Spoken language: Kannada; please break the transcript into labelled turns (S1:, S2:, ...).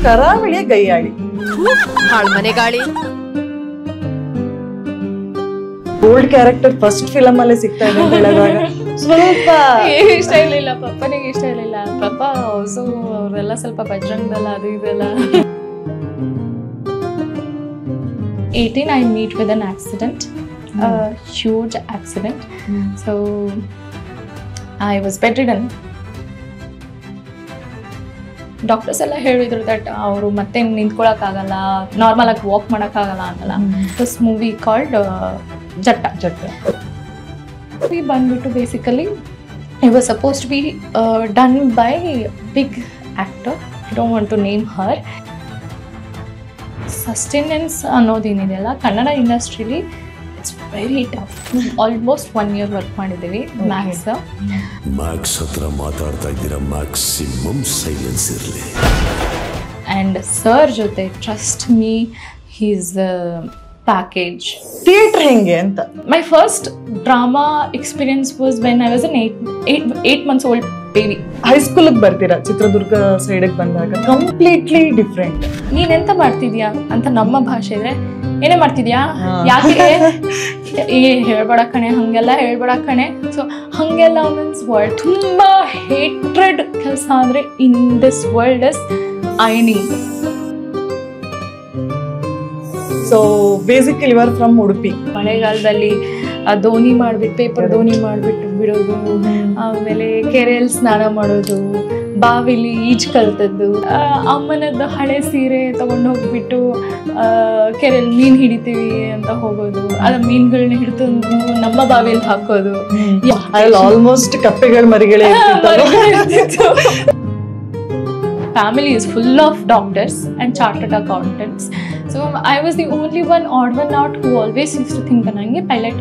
S1: ಕರಾವಳಿಯ ಗೈಯಾಳಿ.
S2: ಮನೆ ಗಾಳಿ.
S1: ಓಲ್ಡ್ ಕ್ಯಾರೆಕ್ಟರ್ ಫಸ್ಟ್ ಫಿಲಮ್ ಅಲ್ಲೇ ಸಿಗ್ತಾ ಇದೆ ಅಂತ ಹೇಳಿದಾಗ ಸ್ವಲ್ಪ
S3: ಇಷ್ಟ ಇರ್ಲಿಲ್ಲ. ಪಪ್ಪನಿಗೆ ಇಷ್ಟ ಇರ್ಲಿಲ್ಲ. ಪಪ್ಪ ಹೊಸು ಅವ್ರೆಲ್ಲ ಸ್ವಲ್ಪ ಬಜರಂಗದಲ್ಲ ಅದು ಇದೆಲ್ಲ. 18 I meet with an accident, a huge accident. So I was bedridden. Doctors ಎಲ್ಲ ಹೇಳಿದ್ರು ದಟ್ ಅವರು ಮತ್ತೆ ನಿಂತ್ಕೊಳಕ್ಕಾಗಲ್ಲ, ನಾರ್ಮಲ್ ಆಗಿ ವಾಕ್ ಮಾಡೋಕ್ಕಾಗಲ್ಲ ಅಂತಲ್ಲ. This movie called Jatta. ಬಂದ್ಬಿಟ್ಟು basically it was supposed to be done by big actor. I don't want to name her. Sustenance ಅನ್ನೋದೇನಿದೆಯಲ್ಲ ಕನ್ನಡ ಇಂಡಸ್ಟ್ರಿಲಿ it's very tough. Almost 1 year work ಮಾಡಿದ್ದೀವಿ. ಮ್ಯಾಕ್ಸ್
S4: ಹತ್ರ ಮಾತಾಡ್ತಾ ಇದ್ದೀರಾ, ಮ್ಯಾಕ್ಸಿಮಮ್ ಸೈಲೆನ್ಸ್ ಇರಲಿ.
S3: ಆ್ಯಂಡ್ ಸರ್ ಜೊತೆ trust me, he's package.
S1: Theatre ಹೆಂಗೆ ಅಂತ.
S3: My first drama experience was when I was an 8 months old baby.
S1: ಹೈಸ್ಕೂಲಿಗೆ ಬರ್ತೀರಾ ಚಿತ್ರದುರ್ಗ ಸೈಡಿಗೆ ಬಂದಾಗ ಕಂಪ್ಲೀಟ್ಲಿ ಡಿಫ್ರೆಂಟ್.
S3: ನೀನೆಂತ ಮಾಡ್ತಿದ್ಯಾ ಅಂತ ನಮ್ಮ ಭಾಷೆ ಇದ್ರೆ ಏನೇ ಮಾಡ್ತಿದ್ಯಾ, ಯಾಕೆ ಹೇಳ್ಬೇಡ ಕಣೆ, ಹಂಗೆಲ್ಲ ಹೇಳ್ಬೇಡ ಕಣೆ. ಸೊ ಹಂಗೆಲ್ಲ ಮೀನ್ಸ್ ವರ್ಲ್ಡ್ ತುಂಬ ಹೇಟ್ರೆಡ್ ಕೆಲಸ ಅಂದರೆ in this world is ironing.
S1: So basically you are from Udupi.
S3: ಮಳೆಗಾಲದಲ್ಲಿ ದೋಣಿ ಮಾಡಿಬಿಟ್ಟು ಪೇಪರ್ ದೋಣಿ ಮಾಡಿಬಿಟ್ಟು ಬಿಡೋದು, ಆಮೇಲೆ ಕೆರೆಯಲ್ಲಿ ಸ್ನಾನ ಮಾಡೋದು, ಬಾವಿಲಿ ಈಜು ಕಲ್ತದ್ದು, ಅಮ್ಮನದ್ದು ಹಳೆ ಸೀರೆ ತಗೊಂಡು ಹೋಗ್ಬಿಟ್ಟು ಕೆರೆಯಲ್ಲಿ ಮೀನು ಹಿಡಿತೀವಿ ಅಂತ ಹೋಗೋದು, ಅದ ಮೀನುಗಳನ್ನ ಹಿಡಿದು ನಮ್ಮ ಬಾವಿಯಲ್ಲಿ ಹಾಕೋದು.
S1: Almost ಕಪ್ಪೆಗಳ ಮರಿಗಳೇ.
S3: Family is full of doctors and chartered accountants. So I was the only one odd one out who always used to think that I am a pilot.